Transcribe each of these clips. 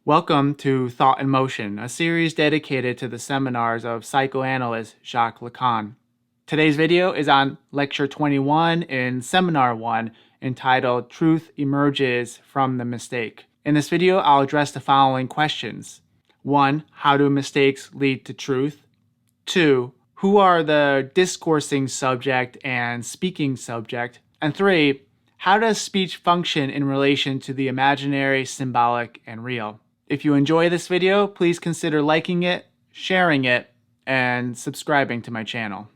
Welcome to Thought in Motion, a series dedicated to the seminars of psychoanalyst Jacques Lacan. Today's video is on Lecture 21 in Seminar 1, entitled Truth Emerges from the Mistake. In this video, I'll address the following questions. 1. How do mistakes lead to truth? 2. Who are the discoursing subject and speaking subject? And 3. How does speech function in relation to the imaginary, symbolic, and real? If you enjoy this video, please consider liking it, sharing it, and subscribing to my channel.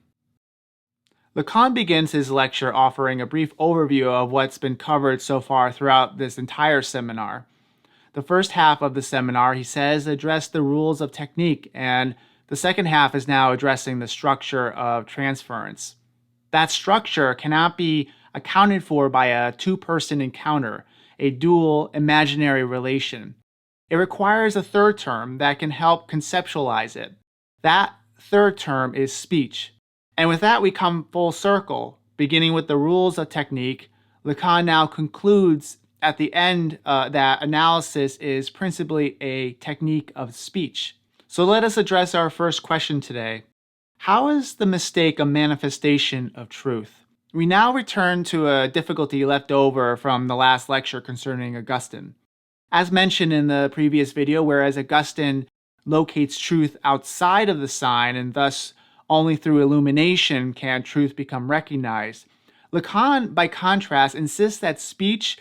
Lacan begins his lecture offering a brief overview of what's been covered so far throughout this entire seminar. The first half of the seminar, he says, addressed the rules of technique, and the second half is now addressing the structure of transference. That structure cannot be accounted for by a two-person encounter, a dual imaginary relation. It requires a third term that can help conceptualize it. That third term is speech. And with that, we come full circle. Beginning with the rules of technique, Lacan now concludes at the end that analysis is principally a technique of speech. So let us address our first question today. How is the mistake a manifestation of truth? We now return to a difficulty left over from the last lecture concerning Augustine. As mentioned in the previous video, whereas Augustine locates truth outside of the sign and thus only through illumination can truth become recognized, Lacan, by contrast, insists that speech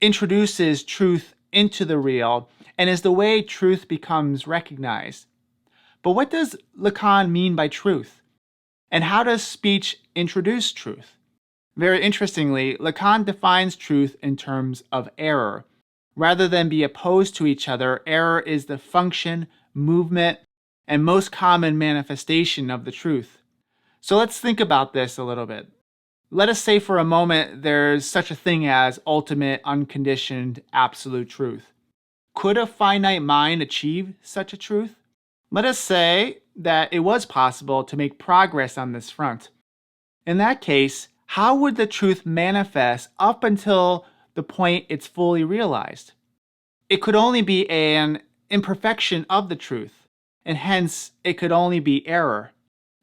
introduces truth into the real and is the way truth becomes recognized. But what does Lacan mean by truth? And how does speech introduce truth? Very interestingly, Lacan defines truth in terms of error. Rather than be opposed to each other, error is the function, movement, and most common manifestation of the truth. So let's think about this a little bit. Let us say for a moment there's such a thing as ultimate, unconditioned, absolute truth. Could a finite mind achieve such a truth? Let us say that it was possible to make progress on this front. In that case, how would the truth manifest up until the point it's fully realized? It could only be an imperfection of the truth, and hence it could only be error.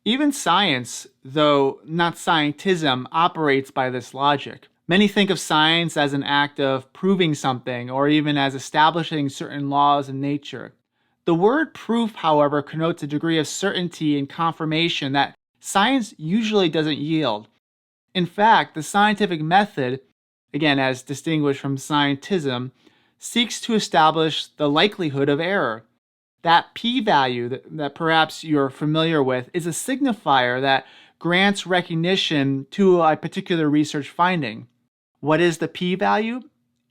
Even science, though not scientism, operates by this logic. Many think of science as an act of proving something or even as establishing certain laws in nature. The word proof, however, connotes a degree of certainty and confirmation that science usually doesn't yield. In fact, the scientific method, again as distinguished from scientism, seeks to establish the likelihood of error. That p-value that perhaps you're familiar with is a signifier that grants recognition to a particular research finding. What is the p-value?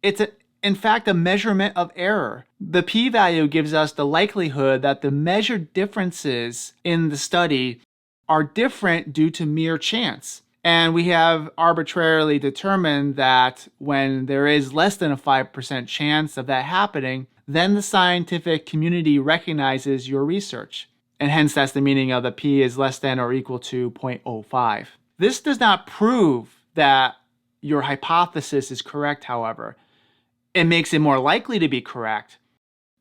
It's in fact a measurement of error. The p-value gives us the likelihood that the measured differences in the study are different due to mere chance. And we have arbitrarily determined that when there is less than a 5% chance of that happening, then the scientific community recognizes your research. And hence that's the meaning of the p is less than or equal to 0.05. This does not prove that your hypothesis is correct, however. It makes it more likely to be correct.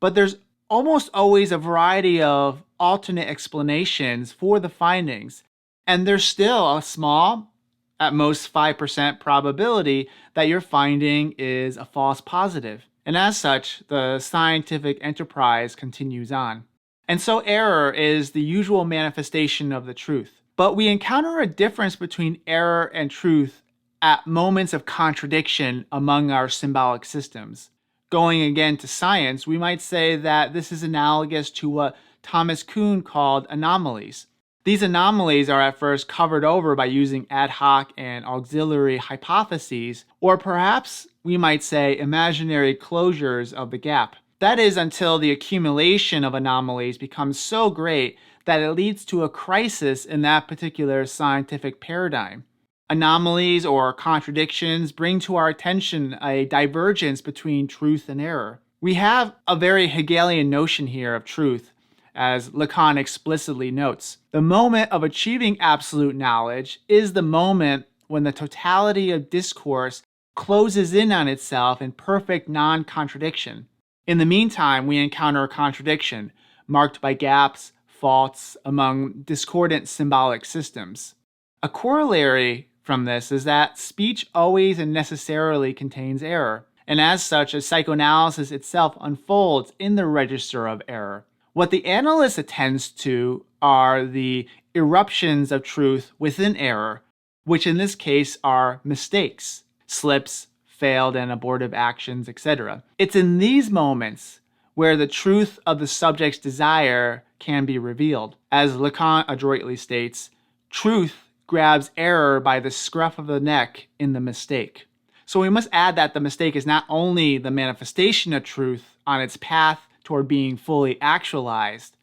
But there's almost always a variety of alternate explanations for the findings. And there's still a small, at most 5% probability that your finding is a false positive. And as such, the scientific enterprise continues on. And so error is the usual manifestation of the truth. But we encounter a difference between error and truth at moments of contradiction among our symbolic systems. Going again to science, we might say that this is analogous to what Thomas Kuhn called anomalies. These anomalies are at first covered over by using ad hoc and auxiliary hypotheses, or perhaps we might say imaginary closures of the gap. That is until the accumulation of anomalies becomes so great that it leads to a crisis in that particular scientific paradigm. Anomalies or contradictions bring to our attention a divergence between truth and error. We have a very Hegelian notion here of truth, as Lacan explicitly notes. The moment of achieving absolute knowledge is the moment when the totality of discourse closes in on itself in perfect non-contradiction. In the meantime, we encounter a contradiction, marked by gaps, faults among discordant symbolic systems. A corollary from this is that speech always and necessarily contains error, and as such, a psychoanalysis itself unfolds in the register of error. What the analyst attends to are the eruptions of truth within error, which in this case are mistakes, slips, failed and abortive actions, etc. It's in these moments where the truth of the subject's desire can be revealed. As Lacan adroitly states, truth grabs error by the scruff of the neck in the mistake. So we must add that the mistake is not only the manifestation of truth on its path toward being fully actualized,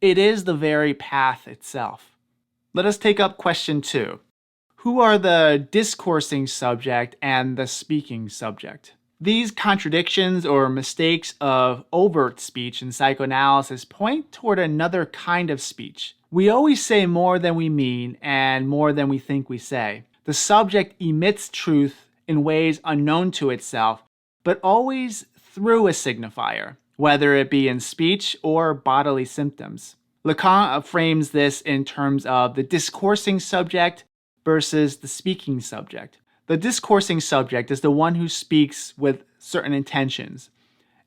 it is the very path itself. Let us take up question 2. Who are the discoursing subject and the speaking subject? These contradictions or mistakes of overt speech in psychoanalysis point toward another kind of speech. We always say more than we mean and more than we think we say. The subject emits truth in ways unknown to itself, but always through a signifier, whether it be in speech or bodily symptoms. Lacan frames this in terms of the discoursing subject versus the speaking subject. The discoursing subject is the one who speaks with certain intentions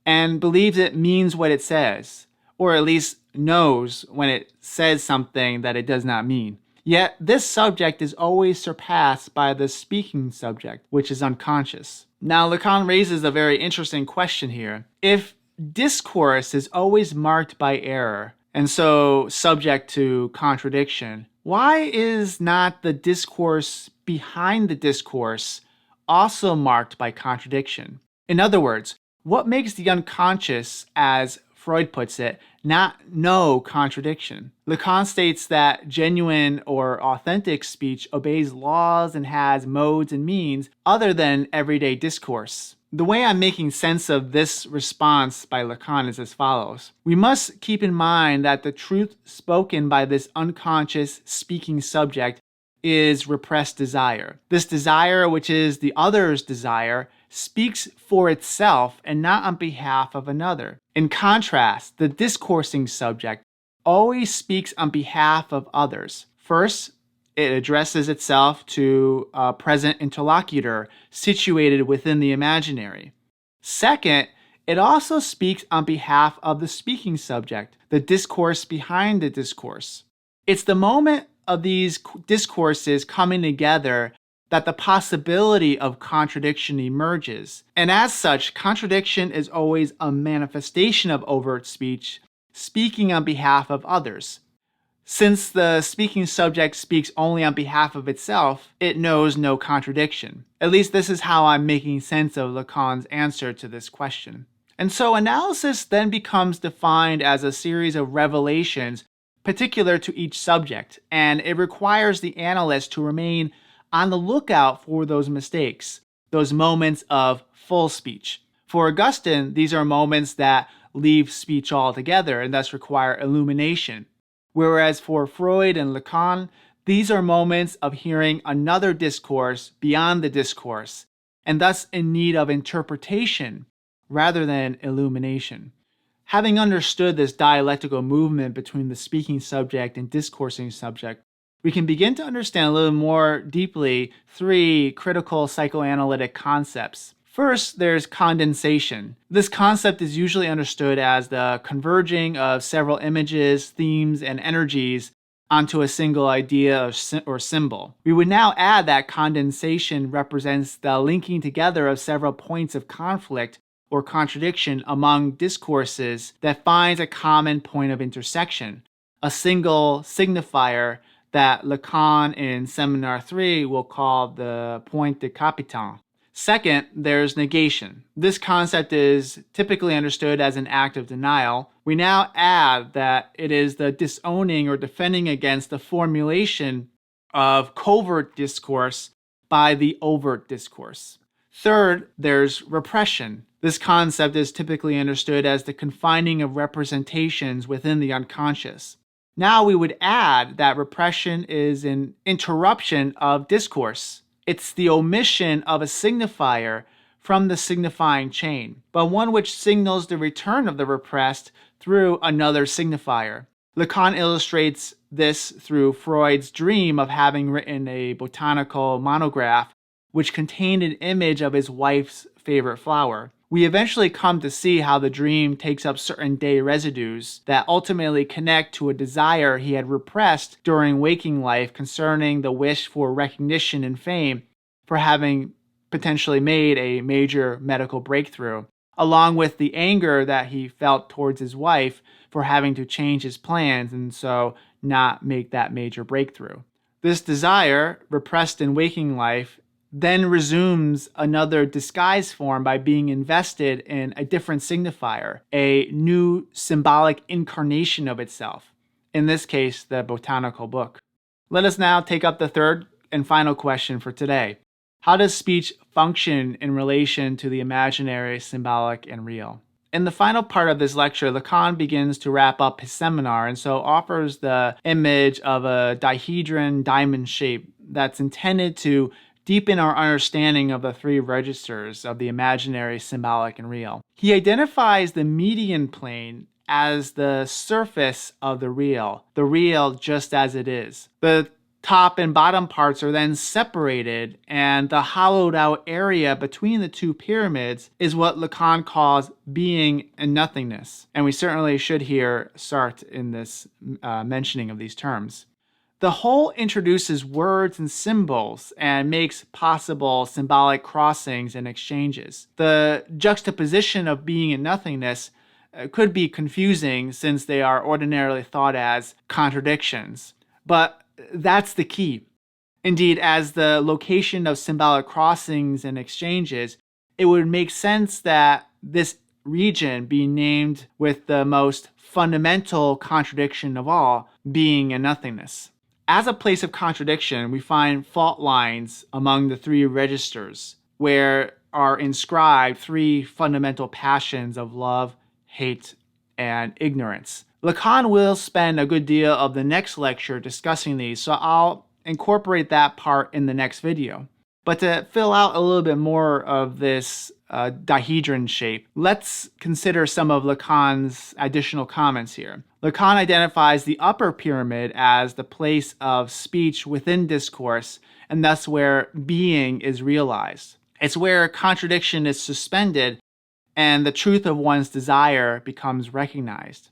and believes it means what it says, or at least knows when it says something that it does not mean. Yet this subject is always surpassed by the speaking subject, which is unconscious. Now, Lacan raises a very interesting question here. If discourse is always marked by error, and so subject to contradiction, why is not the discourse behind the discourse also marked by contradiction? In other words, what makes the unconscious, as Freud puts it, not know contradiction? Lacan states that genuine or authentic speech obeys laws and has modes and means other than everyday discourse. The way I'm making sense of this response by Lacan is as follows. We must keep in mind that the truth spoken by this unconscious speaking subject is repressed desire. This desire, which is the other's desire, speaks for itself and not on behalf of another. In contrast, the discoursing subject always speaks on behalf of others. First, it addresses itself to a present interlocutor situated within the imaginary. Second, it also speaks on behalf of the speaking subject, the discourse behind the discourse. It's the moment of these discourses coming together that the possibility of contradiction emerges. And as such, contradiction is always a manifestation of overt speech, speaking on behalf of others. Since the speaking subject speaks only on behalf of itself, it knows no contradiction. At least this is how I'm making sense of Lacan's answer to this question. And so analysis then becomes defined as a series of revelations particular to each subject, and it requires the analyst to remain on the lookout for those mistakes, those moments of full speech. For Augustine, these are moments that leave speech altogether and thus require illumination. Whereas for Freud and Lacan, these are moments of hearing another discourse beyond the discourse, and thus in need of interpretation rather than illumination. Having understood this dialectical movement between the speaking subject and discoursing subject, we can begin to understand a little more deeply 3 critical psychoanalytic concepts. First, there's condensation. This concept is usually understood as the converging of several images, themes, and energies onto a single idea or symbol. We would now add that condensation represents the linking together of several points of conflict or contradiction among discourses that finds a common point of intersection, a single signifier that Lacan in Seminar 3 will call the point de capitaine. Second, there's negation. This concept is typically understood as an act of denial. We now add that it is the disowning or defending against the formulation of covert discourse by the overt discourse. Third, there's repression. This concept is typically understood as the confining of representations within the unconscious. Now we would add that repression is an interruption of discourse. It's the omission of a signifier from the signifying chain, but one which signals the return of the repressed through another signifier. Lacan illustrates this through Freud's dream of having written a botanical monograph which contained an image of his wife's favorite flower. We eventually come to see how the dream takes up certain day residues that ultimately connect to a desire he had repressed during waking life concerning the wish for recognition and fame for having potentially made a major medical breakthrough, along with the anger that he felt towards his wife for having to change his plans and so not make that major breakthrough. This desire, repressed in waking life, then resumes another disguised form by being invested in a different signifier, a new symbolic incarnation of itself, in this case, the botanical book. Let us now take up the third and final question for today. How does speech function in relation to the imaginary, symbolic, and real? In the final part of this lecture, Lacan begins to wrap up his seminar and so offers the image of a dihedron diamond shape that's intended to deepen our understanding of the three registers of the imaginary, symbolic, and real. He identifies the median plane as the surface of the real just as it is. The top and bottom parts are then separated, and the hollowed out area between the two pyramids is what Lacan calls being and nothingness. And we certainly should hear Sartre in this mentioning of these terms. The whole introduces words and symbols and makes possible symbolic crossings and exchanges. The juxtaposition of being and nothingness could be confusing since they are ordinarily thought as contradictions, but that's the key. Indeed, as the location of symbolic crossings and exchanges, it would make sense that this region be named with the most fundamental contradiction of all, being and nothingness. As a place of contradiction, we find fault lines among the three registers, where are inscribed three fundamental passions of love, hate, and ignorance. Lacan will spend a good deal of the next lecture discussing these, so I'll incorporate that part in the next video. But to fill out a little bit more of this dihedron shape, let's consider some of Lacan's additional comments here. Lacan identifies the upper pyramid as the place of speech within discourse, and thus where being is realized. It's where contradiction is suspended and the truth of one's desire becomes recognized.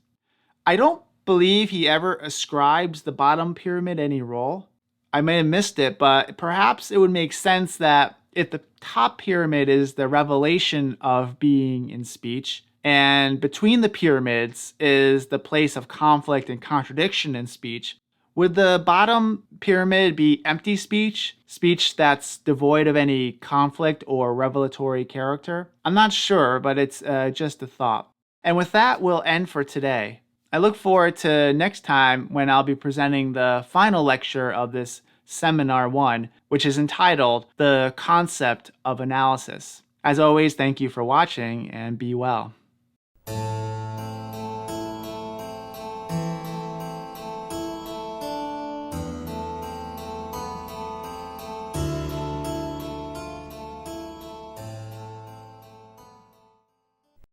I don't believe he ever ascribes the bottom pyramid any role. I may have missed it, but perhaps it would make sense that if the top pyramid is the revelation of being in speech, and between the pyramids is the place of conflict and contradiction in speech, would the bottom pyramid be empty speech? Speech that's devoid of any conflict or revelatory character? I'm not sure, but it's just a thought. And with that, we'll end for today. I look forward to next time when I'll be presenting the final lecture of this Seminar 1, which is entitled The Concept of Analysis. As always, thank you for watching and be well.